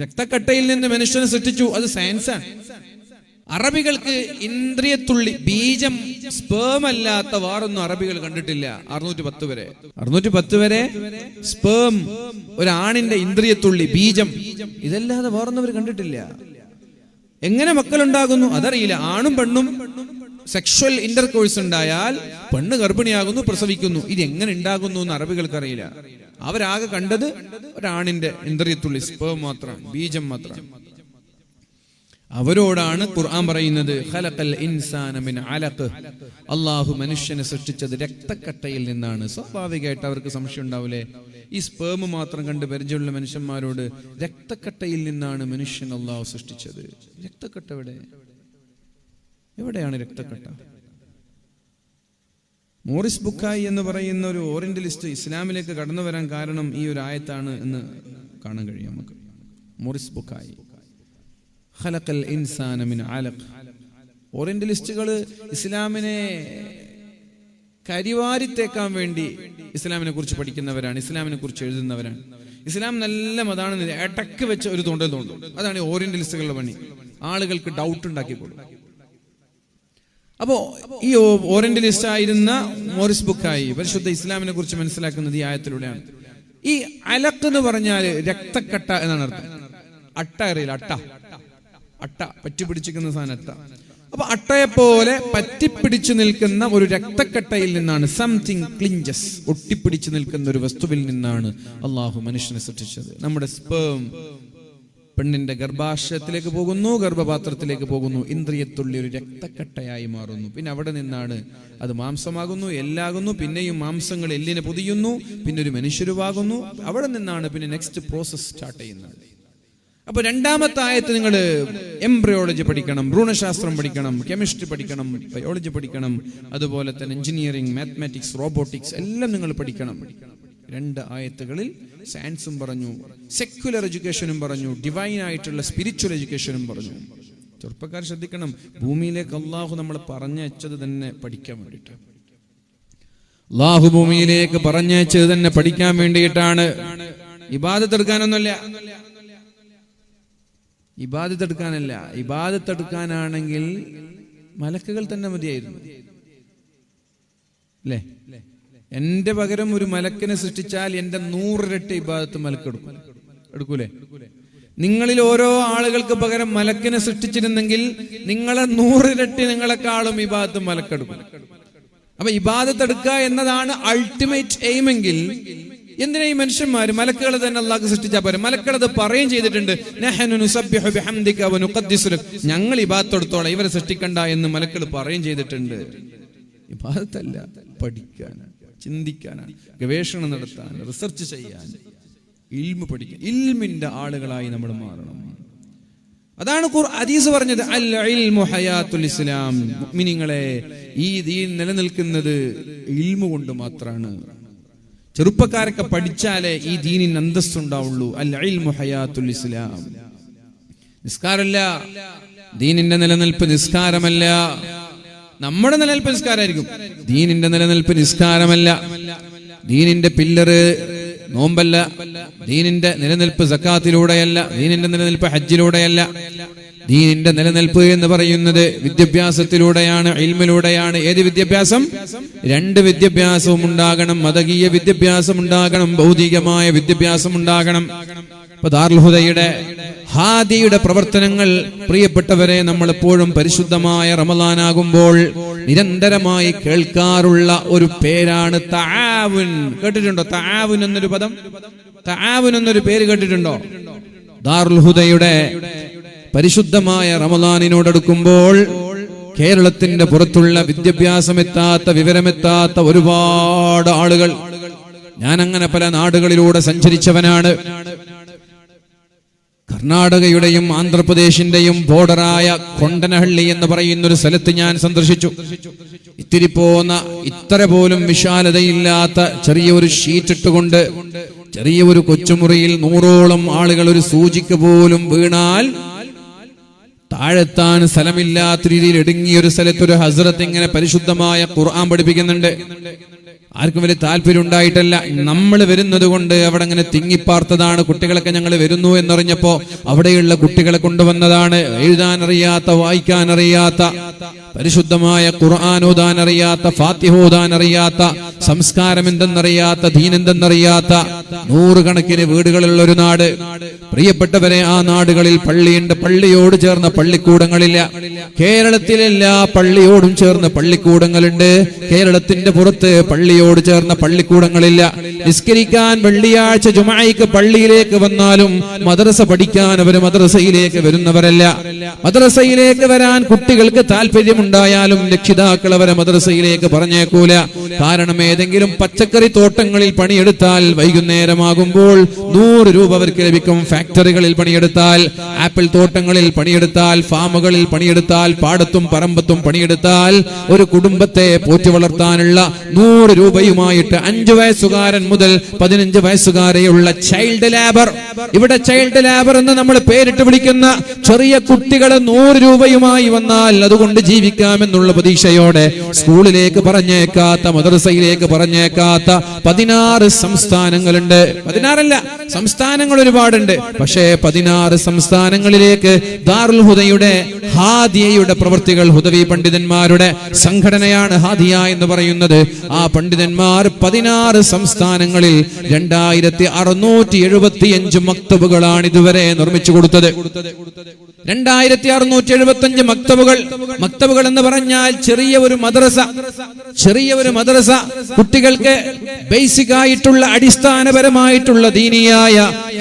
രക്തക്കട്ടയിൽ നിന്ന് മനുഷ്യനെ സൃഷ്ടിച്ചു. അത് സയൻസാണ്. അറബികൾക്ക് ഇന്ദ്രിയത്തുള്ളി, ബീജം, സ്പേം അല്ലാത്ത വേറൊന്നും അറബികൾ കണ്ടിട്ടില്ല. 610 വരെ സ്പേം, ഒരാണിന്റെ ഇന്ദ്രിയത്തുള്ളി, ബീജം, ഇതല്ലാതെ വേറൊന്നും അവർ കണ്ടിട്ടില്ല. എങ്ങനെ മക്കളുണ്ടാകുന്നു അതറിയില്ല. ആണും പെണ്ണും സെക്ഷൽ ഇന്റർകോഴ്സ് ഉണ്ടായാൽ പെണ്ണ് ഗർഭിണിയാകുന്നു, പ്രസവിക്കുന്നു. ഇത് എങ്ങനെ ഉണ്ടാകുന്നു എന്ന് അറബികൾക്ക് അറിയില്ല. അവരാകെ കണ്ടത് ഒരാണിന്റെ ഇന്ദ്രിയത്തുള്ളി, സ്പേം മാത്രം, ബീജം മാത്രം. അവരോടാണ് ഖുർആൻ പറയുന്നത്, ഖലഖൽ ഇൻസാന മിൻ അലഖ്, അല്ലാഹു മനുഷ്യനെ സൃഷ്ടിച്ചത് രക്തക്കട്ടയിൽ നിന്നാണ്. സ്വാഭാവികമായിട്ട് അവർക്ക് സംശയം ഉണ്ടാവില്ലേ, ഈ സ്പേം മാത്രം കണ്ട് പരിചയമുള്ള മനുഷ്യന്മാരോട് രക്തക്കട്ടയിൽ നിന്നാണ് മനുഷ്യൻ അല്ലാഹു സൃഷ്ടിച്ചത്. രക്തക്കട്ട എവിടെയാണ് രക്തക്കട്ട? മോറിസ് ബുക്കായി എന്ന് പറയുന്ന ഒരു ഓറിയന്റലിസ്റ്റ് ഇസ്ലാമിലേക്ക് കടന്നു വരാൻ കാരണം ഈ ഒരു ആയത്താണ് എന്ന് കാണാൻ കഴിയും നമുക്ക്. മോറിസ് ബുക്കായി, ഖലഖൽ ഇൻസാന മിൻ അലഖ്. ഓറിയന്റലിസ്റ്റുകൾ ഇസ്ലാമിനെ കരിവാരിത്തേക്കാൻ വേണ്ടി ഇസ്ലാമിനെ കുറിച്ച് പഠിക്കുന്നവരാണ്, ഇസ്ലാമിനെ കുറിച്ച് എഴുതുന്നവരാണ്. ഇസ്ലാം നല്ല മതാണെന്ന് ഇടക്ക് വെച്ച് ഒരു തോണ്ടൽ തോണ്ടും. അതാണ് ഓറിയന്റലിസ്റ്റുകളുടെ പണി, ആളുകൾക്ക് ഡൗട്ട് ഉണ്ടാക്കി കൊടുക്കും. അപ്പോ ഈ ഓറിയന്റലിസ്റ്റ് ആയിരുന്ന മോറിസ് ബുക്കായി പരിശുദ്ധ ഇസ്ലാമിനെ കുറിച്ച് മനസ്സിലാക്കുന്നത് ഈ ആയത്തിലൂടെയാണ്. ഈ അലഖ് എന്ന് പറഞ്ഞാൽ രക്തക്കട്ട എന്നാണ് അർത്ഥം. അട്ട അറിയില്ല, അട്ട പറ്റിപ്പിടിച്ചിരിക്കുന്ന സാധനം അട്ട. അപ്പൊ അട്ടയെ പോലെ പറ്റിപ്പിടിച്ചു നിൽക്കുന്ന ഒരു രക്തക്കട്ടയിൽ നിന്നാണ്, സംതിങ് ക്ലിഞ്ചസ്, ഒട്ടിപ്പിടിച്ചു നിൽക്കുന്ന ഒരു വസ്തുവിൽ നിന്നാണ് അള്ളാഹു മനുഷ്യനെ സൃഷ്ടിച്ചത്. നമ്മുടെ സ്പേം പെണ്ണിന്റെ ഗർഭാശയത്തിലേക്ക് പോകുന്നു, ഗർഭപാത്രത്തിലേക്ക് പോകുന്നു, ഇന്ദ്രിയത്തുള്ളി ഒരു രക്തക്കട്ടയായി മാറുന്നു. പിന്നെ അവിടെ നിന്നാണ് അത് മാംസമാകുന്നു, എല്ലാകുന്നു, പിന്നെയും മാംസങ്ങൾ എല്ലിനെ പൊതിയുന്നു, പിന്നെ ഒരു മനുഷ്യരുവാകുന്നു. അവിടെ നിന്നാണ് പിന്നെ നെക്സ്റ്റ് പ്രോസസ് സ്റ്റാർട്ട് ചെയ്യുന്നത്. അപ്പൊ രണ്ടാമത്തെ ആയത്ത് നിങ്ങൾ എംബ്രിയോളജി പഠിക്കണം, ഭ്രൂണശാസ്ത്രം പഠിക്കണം, കെമിസ്ട്രി പഠിക്കണം, ബയോളജി പഠിക്കണം, അതുപോലെ തന്നെ എഞ്ചിനീയറിംഗ്, മാത്തമാറ്റിക്സ്, റോബോട്ടിക്സ് എല്ലാം നിങ്ങൾ പഠിക്കണം. 2 ആയത്തുകളിൽ സയൻസും പറഞ്ഞു, സെക്യുലർ എഡ്യൂക്കേഷനും പറഞ്ഞു, ഡിവൈൻ ആയിട്ടുള്ള സ്പിരിച്വൽ എഡ്യൂക്കേഷനും പറഞ്ഞു. ചെറുപ്പക്കാർ ശ്രദ്ധിക്കണം, ഭൂമിയിലേക്ക് അള്ളാഹു നമ്മളെ പറഞ്ഞയച്ചത് തന്നെ പഠിക്കാൻ വേണ്ടിയിട്ടാണ്. അള്ളാഹു ഭൂമിയിലേക്ക് പറഞ്ഞയച്ചത് തന്നെ പഠിക്കാൻ വേണ്ടിയിട്ടാണ്. ഇബാദത്തെടുക്കാനൊന്നുമല്ല, ഇബാദത്തെടുക്കാനാണെങ്കിൽ മലക്കുകൾ തന്നെ മതിയായിരുന്നു അല്ലേ? എന്റെ പകരം ഒരു മലക്കിനെ സൃഷ്ടിച്ചാൽ എന്റെ 100 ഇരട്ടി ഇബാദത്ത് മലക്കെടുക്കും, എടുക്കൂലേ? നിങ്ങളിൽ ഓരോ ആളുകൾക്ക് പകരം മലക്കിനെ സൃഷ്ടിച്ചിരുന്നെങ്കിൽ നിങ്ങളെ 100 ഇരട്ടി നിങ്ങളെക്കാളും ഇബാദത്ത് മലക്കെടുക്കും. അപ്പൊ ഇബാദത്ത് എടുക്കുക എന്നതാണ് അൾട്ടിമേറ്റ് എയിമെങ്കിൽ എന്തിനാ ഈ മനുഷ്യന്മാര് മലക്കുകളെ തന്നെ അല്ലാഹു സൃഷ്ടിച്ചാൽ പോരെ? മലക്കുകളത് പറയുകയും ചെയ്തിട്ടുണ്ട്, നഹ്നു നുസബ്ബിഹു ബിഹംദിക വ നുഖദ്ദിസു ലക, ഞങ്ങൾ ഇബാദത്ത് എടുത്തോളാം, ഇവരെ സൃഷ്ടിക്കണ്ട എന്ന് മലക്കുകൾ പറയുകയും ചെയ്തിട്ടുണ്ട്. ഇബാദത്തല്ല, പഠിക്കാനാണ്, ചിന്തിക്കാനാണ്, ഗവേഷണം നടത്താൻ, റിസർച്ച് ചെയ്യാൻ, ഇൽമു പഠിക്കാൻ, ഇൽമിന്റെ ആളുകളായി നമ്മൾ മാറണം. അതാണ് ഹദീസ് പറഞ്ഞത്, അൽ ഇൽമു ഹയാത്തുൽ ഇസ്ലാം. മുഅ്മിനീങ്ങളെ, ഈ ദീൻ നിലനിൽക്കുന്നത് ഇൽമു കൊണ്ട് മാത്രമാണ്. ചെറുപ്പക്കാരൊക്കെ പഠിച്ചാലേ ഈ ദീനിന് അന്തസ്സുണ്ടാവുള്ളൂ. അൽ ഇൽമു ഹയാത്തുൽ ഇസ്ലാം. നിസ്കാരമല്ല ദീനിന്റെ നിലനിൽപ്പ്, നിസ്കാരമല്ല. നമ്മുടെ നിലനിൽപ്പ് നിസ്കാരമായിരിക്കും, ദീനിന്റെ നിലനിൽപ്പ് നിസ്കാരമല്ല. ദീനിന്റെ പില്ലറ് നോമ്പല്ല, ദീനിന്റെ നിലനിൽപ്പ് സക്കാത്തിലൂടെയല്ല, ദീനിന്റെ നിലനിൽപ്പ് ഹജ്ജിലൂടെയല്ല. ദീനിന്റെ നിലനിൽപ്പ് എന്ന് പറയുന്നത് വിദ്യാഭ്യാസത്തിലൂടെയാണ്, ഇൽമിലൂടെയാണ്. ഏത് വിദ്യാഭ്യാസം? 2 വിദ്യാഭ്യാസവും ഉണ്ടാകണം. മതകീയ വിദ്യാഭ്യാസം ഉണ്ടാകണം, ഭൗതികമായ വിദ്യാഭ്യാസം ഉണ്ടാകണം. ഇപ്പൊ ദാറുൽ ഹുദയുടെ ഹാദിയുടെ പ്രവർത്തനങ്ങൾ, പ്രിയപ്പെട്ടവരെ, നമ്മൾ എപ്പോഴും പരിശുദ്ധമായ റമളാനാകുമ്പോൾ നിരന്തരമായി കേൾക്കാറുള്ള ഒരു പേരാണ് തആവുൻ. കേട്ടിട്ടുണ്ടോ? തആവുൻ എന്നൊരു പദം, തആവുൻ എന്നൊരു പേര് കേട്ടിട്ടുണ്ടോ? ദാറുൽ ഹുദയുടെ പരിശുദ്ധമായ റമളാനിനോടടുക്കുമ്പോൾ കേരളത്തിന്റെ പുറത്തുള്ള വിദ്യാഭ്യാസമെത്താത്ത, വിവരമെത്താത്ത ഒരുപാട് ആളുകൾ, ഞാൻ അങ്ങനെ പല നാടുകളിലൂടെ സഞ്ചരിച്ചവനാണ്. കർണാടകയുടെയും ആന്ധ്രാപ്രദേശിന്റെയും ബോർഡറായ കൊണ്ടനഹള്ളി എന്ന് പറയുന്ന ഒരു സ്ഥലത്ത് ഞാൻ സന്ദർശിച്ചു. ഇത്തിരി പോന്ന, ഇത്ര പോലും വിശാലതയില്ലാത്ത ചെറിയൊരു ഷീറ്റ് ഇട്ടുകൊണ്ട് ചെറിയ ഒരു കൊച്ചുമുറിയിൽ 100ഓളം ആളുകൾ ഒരു സൂചിക്ക് പോലും വീണാൽ താഴെത്താൻ സ്ഥലമില്ലാത്ത രീതിയിൽ ഇടുങ്ങിയൊരു സ്ഥലത്ത് ഒരു ഹസ്രത്ത് ഇങ്ങനെ പരിശുദ്ധമായ ഖുർആൻ പഠിപ്പിക്കുന്നുണ്ട്. ആർക്കും വലിയ താല്പര്യം ഉണ്ടായിട്ടല്ല, നമ്മൾ വരുന്നത് കൊണ്ട് അവിടെ അങ്ങനെ തിങ്ങിപ്പാർത്തതാണ്. കുട്ടികളൊക്കെ ഞങ്ങൾ വരുന്നു എന്നറിഞ്ഞപ്പോ അവിടെയുള്ള കുട്ടികളെ കൊണ്ടുവന്നതാണ്. എഴുതാൻ അറിയാത്ത, വായിക്കാൻ അറിയാത്ത, പരിശുദ്ധമായ ഖുർആൻ ഓതാൻ അറിയാത്ത, ഫാത്തിഹ ഓതാൻ അറിയാത്ത, സംസ്കാരം എന്തെന്നറിയാത്ത, ദീൻ എന്തെന്നറിയാത്ത നൂറുകണക്കിന് വീടുകളുള്ള ഒരു നാട്. പ്രിയപ്പെട്ടവരെ, ആ നാടുകളിൽ പള്ളിയുണ്ട്, പള്ളിയോട് ചേർന്ന പള്ളിക്കൂടങ്ങളില്ല. കേരളത്തിലെല്ലാ പള്ളിയോടും ചേർന്ന് പള്ളിക്കൂടങ്ങളുണ്ട്. കേരളത്തിന്റെ പുറത്ത് പള്ളിയോട് ചേർന്ന പള്ളിക്കൂടങ്ങളില്ല. നിസ്കരിക്കാൻ വെള്ളിയാഴ്ച ജുമുഅയ്ക്ക് പള്ളിയിലേക്ക് വന്നാലും മദ്രസ പഠിക്കാൻ അവർ മദ്രസയിലേക്ക് വരുന്നവരല്ല. മദ്രസയിലേക്ക് വരാൻ കുട്ടികൾക്ക് താല്പര്യമുണ്ടായാലും രക്ഷിതാക്കൾ അവരെ മദ്രസയിലേക്ക് പറഞ്ഞേക്കൂല. കാരണം ഏതെങ്കിലും പച്ചക്കറി തോട്ടങ്ങളിൽ പണിയെടുത്താൽ വൈകുന്നേരമാകുമ്പോൾ 100 രൂപ അവർക്ക് ലഭിക്കും. ഫാക്ടറികളിൽ പണിയെടുത്താൽ, ആപ്പിൾ തോട്ടങ്ങളിൽ പണിയെടുത്താൽ, ഫാമുകളിൽ പണിയെടുത്താൽ, പാടത്തും പറമ്പത്തും പണിയെടുത്താൽ ഒരു കുടുംബത്തെ പോറ്റി വളർത്താനുള്ള 100 രൂപയുമായിട്ട് 5 വയസ്സുകാരൻ മുതൽ 15 വയസ്സുകാരെയുള്ള ചൈൽഡ് ലേബർ, ഇവിടെ ചൈൽഡ് ലേബർ എന്ന് നമ്മൾ പേരിട്ട് വിളിക്കുന്ന ചെറിയ കുട്ടികൾ 100 രൂപയുമായി വന്നാൽ അതുകൊണ്ട് ജീവിക്കാമെന്നുള്ള പ്രതീക്ഷയോടെ സ്കൂളിലേക്ക് പറഞ്ഞേക്കാത്ത, മദ്രസയിലേക്ക് പറഞ്ഞേക്കാത്ത 16 സംസ്ഥാനങ്ങളുണ്ട്. 16 അല്ല, സംസ്ഥാനങ്ങൾ ഒരുപാടുണ്ട്. പക്ഷേ 16 സംസ്ഥാനങ്ങളിലേക്ക് ദാറുൽ ഹുദയുടെ ഹാദിയയുടെ പ്രവൃത്തികൾ, ഹുദവി പണ്ഡിതന്മാരുടെ സംഘടനയാണ് ഹാദിയ എന്ന് പറയുന്നത്. ആ പണ്ഡിതന്മാർ 16 സംസ്ഥാനങ്ങളിൽ 2675 മക്തബുകളാണ് ഇതുവരെ നിർമ്മിച്ചു കൊടുത്തത്. 2675 മക്തബുകൾ. മക്തബുകൾ എന്ന് പറഞ്ഞാൽ ചെറിയ ഒരു മദ്രസ. കുട്ടികൾക്ക് ബേസിക് ആയിട്ടുള്ള, അടിസ്ഥാനപരമായിട്ടുള്ള ദീനിയായ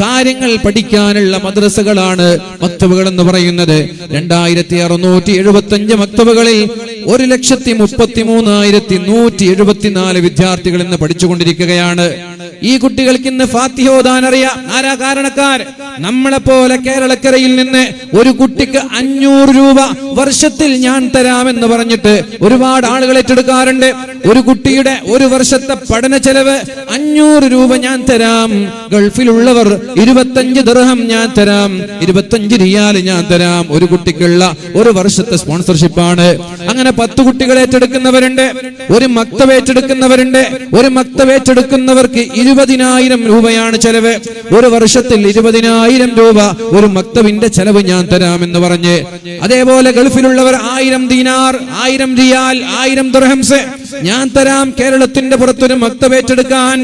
കാര്യങ്ങൾ പഠിക്കാനുള്ള മദ്രസകളാണ് മക്തബുകൾ എന്ന് പറയുന്നത്. 2675 മക്തബുകളിൽ 1,33,174 വിദ്യാർത്ഥികൾ ഇന്ന് പഠിച്ചുകൊണ്ടിരിക്കുകയാണ്. ഈ കുട്ടികൾക്ക് ഇന്ന് ഫാത്തിഹ ഓതാൻ അറിയാം. ആരാ കാരണക്കാർ? നമ്മളെപ്പോലെ കേരളക്കരയിൽ നിന്ന് ഒരു കുട്ടിക്ക് 500 രൂപ വർഷത്തിൽ ഞാൻ തരാമെന്ന് പറഞ്ഞിട്ട് ഒരുപാട് ആളുകൾ ഏറ്റെടുക്കാറുണ്ട്. ഒരു കുട്ടിയുടെ ഒരു വർഷത്തെ പഠന ചെലവ് 500 രൂപ ഞാൻ തരാം. ഗൾഫിലുള്ളവർ 25 ദിർഹം ഞാൻ തരാം, 25 റിയാൽ ഞാൻ തരാം. ഒരു കുട്ടിക്കുള്ള ഒരു വർഷത്തെ സ്പോൺസർഷിപ്പാണ്. അങ്ങനെ 10 കുട്ടികളെ ഏറ്റെടുക്കുന്നവരുണ്ട്, ഒരു മക്തബ് ഏറ്റെടുക്കുന്നവരുണ്ട്. ഒരു മക്തബ് ഏറ്റെടുക്കുന്നവർക്ക് 20,000 രൂപയാണ് ചെലവ്. ഒരു വർഷത്തിൽ 20,000 രൂപ ഒരു മക്തബിന്റെ ചെലവ് ഞാൻ തരാമെന്ന് പറഞ്ഞ്. അതേപോലെ ഗൾഫിലുള്ളവർ 1000 ദീനാർ, 1000 റിയാൽ, 1000 ദിർഹംസ് ഞാൻ തരാം. കേരളത്തിന്റെ പുറത്തൊരു മക്തബ് ഏറ്റെടുക്കാൻ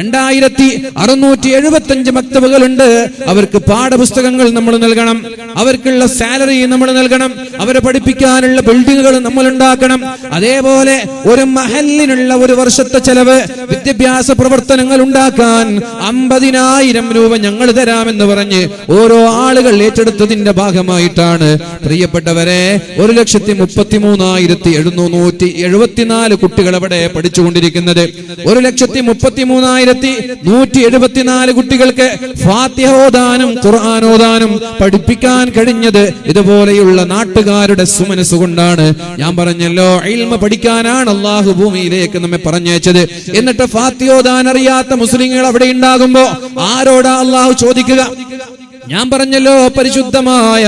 2675 മക്തബുകളുണ്ട്. അവർക്ക് പാഠപുസ്തകങ്ങൾ നമ്മൾ നൽകണം, അവർക്കുള്ള സാലറി നമ്മൾ നൽകണം, അവരെ പഠിപ്പിക്കാനുള്ള ബിൽഡിങ്ങുകൾ നമ്മൾ ഉണ്ടാക്കണം. അതേപോലെ ഒരു മഹല്ലിനുള്ള ഒരു വർഷത്തെ ചെലവ്, വിദ്യാഭ്യാസ പ്രവർത്തനങ്ങൾ ഉണ്ടാക്കാൻ 50,000 രൂപ ഞങ്ങൾ തരാമെന്ന് പറഞ്ഞ് ഓരോ ആളുകൾ ഏറ്റെടുത്തതിന്റെ ഭാഗമായിട്ടാണ് പ്രിയപ്പെട്ടവരെ 1,33,774 കുട്ടികൾ അവിടെ പഠിച്ചുകൊണ്ടിരിക്കുന്നത്. 1,33,174 കുട്ടികൾക്ക് ഫാത്തിഹ ഓതാനും ഖുർആൻ ഓതാനും പഠിപ്പിക്കാൻ കഴിഞ്ഞത് ഇതുപോലെയുള്ള നാട്ടുകാരുടെ സുമനസ്സുകൊണ്ടാണ്. ഞാൻ പറഞ്ഞല്ലോ, ഇൽമ പഠിക്കാനാണ് അള്ളാഹു ഭൂമിയിലേക്ക് നമ്മെ പറഞ്ഞയച്ചത്. എന്നിട്ട് ഫാത്തിഹ ഓതാൻ അറിയാത്ത മുസ്ലിങ്ങൾ അവിടെ ഉണ്ടാകുമ്പോ ആരോടാ അള്ളാഹു ചോദിക്കുക? ഞാൻ പറഞ്ഞല്ലോ, പരിശുദ്ധമായ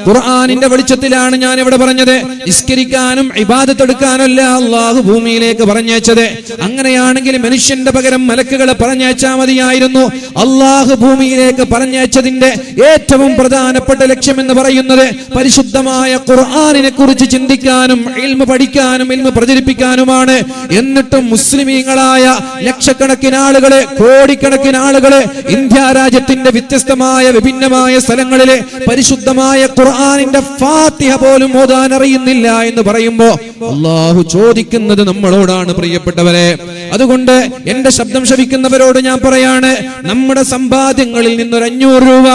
ഖുർആനിന്റെ വെളിച്ചത്തിലാണ് ഞാൻ ഇവിടെ പറഞ്ഞത്. നിസ്കരിക്കാനും ഇബാദത്ത് എടുക്കാനല്ല അള്ളാഹു ഭൂമിയിലേക്ക് പറഞ്ഞയച്ചത്. അങ്ങനെയാണെങ്കിൽ മനുഷ്യന്റെ പകരം മലക്കുകളെ പറഞ്ഞയച്ചാൽ മതിയായിരുന്നു. അള്ളാഹു ഭൂമിയിലേക്ക് പറഞ്ഞയച്ചതിന്റെ ഏറ്റവും പ്രധാനപ്പെട്ട ലക്ഷ്യം എന്ന് പറയുന്നത് പരിശുദ്ധമായ ഖുർആനിനെ കുറിച്ച് ചിന്തിക്കാനും ഇൽമ പഠിക്കാനും ഇൽമ പ്രചരിപ്പിക്കാനുമാണ്. എന്നിട്ടും മുസ്ലിമീങ്ങളായ ലക്ഷക്കണക്കിന് ആളുകള്, കോടിക്കണക്കിന് ആളുകള് ഇന്ത്യ രാജ്യത്തിന്റെ വ്യത്യസ്തമായ വിഭിന്നമായ സ്ഥലങ്ങളിലെ പരിശുദ്ധമായ ഖുർആനിന്റെ ഫാത്തിഹ പോലും ഓതാൻ അറിയുന്നില്ല എന്ന് പറയുമ്പോ അല്ലാഹു ചോദിക്കുന്നത് നമ്മളോടാണ് പ്രിയപ്പെട്ടവരെ. അതുകൊണ്ട് എന്റെ ശബ്ദം ശ്രവിക്കുന്നവരോട് ഞാൻ പറയാണ്, നമ്മുടെ സമ്പാദ്യങ്ങളിൽ നിന്നൊരു 500 രൂപ,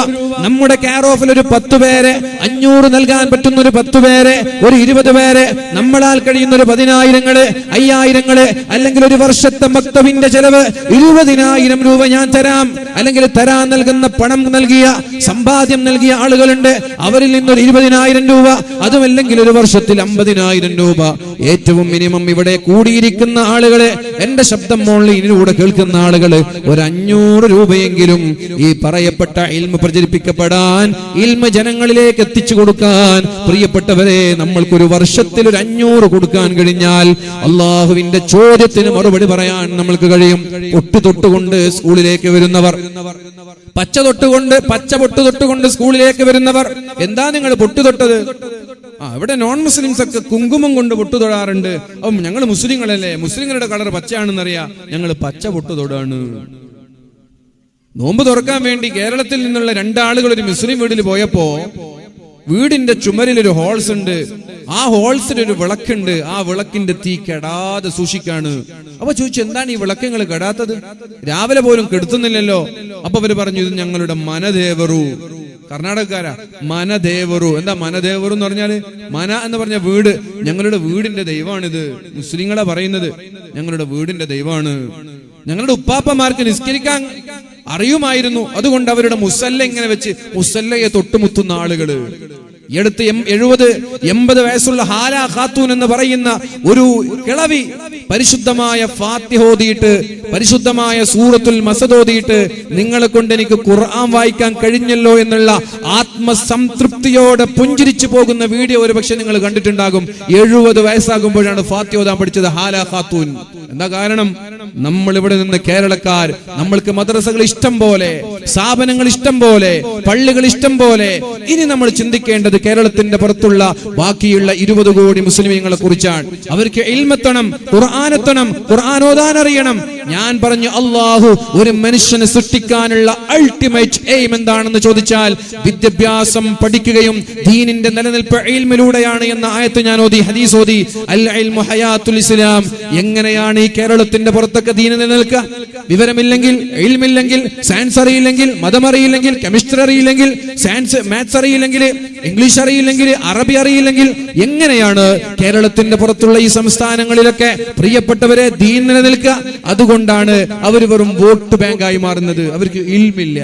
നമ്മുടെ കെയർ ഓഫിൽ ഒരു 10 പേരെ 500 നൽകാൻ പറ്റുന്ന ഒരു 10 പേരെ, ഒരു 20 പേരെ, നമ്മളാൽ കഴിയുന്ന ഒരു 10,000 5,000 അല്ലെങ്കിൽ ഒരു വർഷത്തെ മക്തബിന്റെ ചെലവ് 20,000 രൂപ ഞാൻ തരാം, അല്ലെങ്കിൽ തരാൻ നൽകുന്ന പണം നൽകിയ, സമ്പാദ്യം നൽകിയ ആളുകളുണ്ട്. അവരിൽ നിന്നൊരു 20,000 രൂപ, അതുമല്ലെങ്കിൽ ഒരു വർഷത്തിൽ 50,000 രൂപ ഏറ്റവും മിനിമം ഇവിടെ കൂടിയിരിക്കുന്ന ആളുകളെ, എന്റെ ശബ്ദം ഓൺലൈനിലൂടെ കേൾക്കുന്ന ആളുകള് ഒരു 500 രൂപയെങ്കിലും ഈ പറയപ്പെട്ട ഇൽമ പ്രചരിപ്പിക്കപ്പെടാൻ, ഇൽമ ജനങ്ങളിലേക്ക് എത്തിച്ചു കൊടുക്കാൻ, പ്രിയപ്പെട്ടവരെ, നമ്മൾക്കൊരു വർഷത്തിൽ ഒരു 500 കൊടുക്കാൻ കഴിഞ്ഞാൽ അള്ളാഹുവിന്റെ ചോദ്യത്തിന് മറുപടി പറയാൻ നമ്മൾക്ക് കഴിയും. പൊട്ടു തൊട്ടുകൊണ്ട് സ്കൂളിലേക്ക് വരുന്നവർ, പച്ച പൊട്ടു തൊട്ടുകൊണ്ട് സ്കൂളിലേക്ക് വരുന്നവർ, എന്താ നിങ്ങൾ പൊട്ടു തൊട്ടത്? ഇവിടെ നോൺ മുസ്ലിംസ് ഒക്കെ കുങ്കുമം കൊണ്ട് പൊട്ടു തൊടാറുണ്ട്. ഞങ്ങൾ മുസ്ലിങ്ങളല്ലേ, മുസ്ലിങ്ങളുടെ കളർ പച്ചയാണെന്നറിയാം, ഞങ്ങൾ പച്ച പൊട്ടു തൊടാണ്. നോമ്പ് തുറക്കാൻ വേണ്ടി കേരളത്തിൽ നിന്നുള്ള 2 ആളുകൾ ഒരു മുസ്ലിം വീട്ടിൽ പോയപ്പോ വീടിന്റെ ചുമരിൽ ഒരു ഹോൾസ് ഉണ്ട്. ആ ഹോൾസിൽ ഒരു വിളക്കുണ്ട്. ആ വിളക്കിന്റെ തീ കെടാതെ സൂക്ഷിക്കാണ്. അപ്പൊ ചോദിച്ചു, എന്താണ് ഈ വിളക്കങ്ങൾ കെടാത്തത്? രാവിലെ പോലും കെടുത്തുന്നില്ലല്ലോ. അപ്പൊ അവര് പറഞ്ഞു, ഇത് ഞങ്ങളുടെ മനദേവറു. കർണാടകക്കാരാ. മനദേവറു. എന്താ മനദേവറു എന്ന് പറഞ്ഞാല്? മന എന്ന് പറഞ്ഞ വീട്. ഞങ്ങളുടെ വീടിന്റെ ദൈവമാണിത്. മുസ്ലിങ്ങളെ പറയുന്നത് ഞങ്ങളുടെ വീടിന്റെ ദൈവമാണ്. ഞങ്ങളുടെ ഉപ്പാപ്പമാർക്ക് നിസ്കരിക്കാൻ അറിയുമായിരുന്നു. അതുകൊണ്ട് അവരുടെ മുസല്ല ഇങ്ങനെ വെച്ച് മുസല്ലയെ തൊട്ടുമുത്തുന്ന ആളുകള്. ഈ അടുത്ത് 70-80 വയസ്സുള്ള ഹാല ഖാത്തൂൻ എന്ന് പറയുന്ന ഒരു കിളവി പരിശുദ്ധമായ ഫാത്തിഹ ഓതിയിട്ട്, പരിശുദ്ധമായ സൂറത്തുൽ മസദ് ഓതിയിട്ട്, നിങ്ങളെ കൊണ്ട് എനിക്ക് ഖുർആൻ വായിക്കാൻ കഴിഞ്ഞല്ലോ എന്നുള്ള ആത്മസംതൃപ്തിയോടെ പുഞ്ചിരിച്ചു പോകുന്ന വീഡിയോ ഒരുപക്ഷെ നിങ്ങൾ കണ്ടിട്ടുണ്ടാകും. 70 വയസ്സാകുമ്പോഴാണ് ഫാത്തിഹ ഓതാൻ പഠിച്ചത് ഹാല ഖാത്തൂൻ. എന്താ കാരണം? നമ്മൾ ഇവിടെ നിന്ന് കേരളക്കാർ, നമ്മൾക്ക് മദ്രസകൾ ഇഷ്ടം പോലെ, സ്ഥാപനങ്ങൾ ഇഷ്ടം പോലെ, പള്ളികൾ ഇഷ്ടം പോലെ. ഇനി നമ്മൾ ചിന്തിക്കേണ്ടത് കേരളത്തിന്റെ പുറത്തുള്ള ബാക്കിയുള്ള 20 കോടി മുസ്ലിമീങ്ങളെ കുറിച്ചാണ്. അവർക്ക് ഇൽമെത്തണം, ഖുർആനെത്തണം, ഖുർആൻ ഓതാൻ അറിയണം. ഞാൻ പറഞ്ഞു, അള്ളാഹു ഒരു മനുഷ്യനെ സൃഷ്ടിക്കാനുള്ള അൾട്ടിമേറ്റ് എയിം എന്താണെന്ന് ചോദിച്ചാൽ വിദ്യാഭ്യാസം പഠിക്കുകയും ദീനിന്റെ നിലനിൽപ്പ് ഇൽമിലൂടെയാണ് എന്ന ആയത്ത് ഞാൻ ഓതി, ഹദീസ് ഓതി. അൽ ഇൽമു ഹയാത്തുൽ ഇസ്ലാം. എങ്ങനെയാണ് ഈ കേരളത്തിന്റെ പുറത്തൊക്കെ ദീൻ നിലനിൽക്കുക? വിവരമില്ലെങ്കിൽ, ഇൽമില്ലെങ്കിൽ, സയൻസ് അറിയില്ലെങ്കിൽ, മതം അറിയില്ലെങ്കിൽ, കെമിസ്ട്രി അറിയില്ലെങ്കിൽ, സയൻസ് മാത്സ് അറിയില്ലെങ്കിൽ, ഇംഗ്ലീഷ് അറിയില്ലെങ്കിൽ, അറബി അറിയില്ലെങ്കിൽ എങ്ങനെയാണ് കേരളത്തിന്റെ പുറത്തുള്ള ഈ സംസ്ഥാനങ്ങളിലൊക്കെ പ്രിയപ്പെട്ടവരെ ദീൻ നിലനിൽക്കുക? അതുകൊണ്ടാണ് അവർ വെറും വോട്ട് ബാങ്കായി മാറുന്നത്. അവർക്ക് ഇൽമില്ല.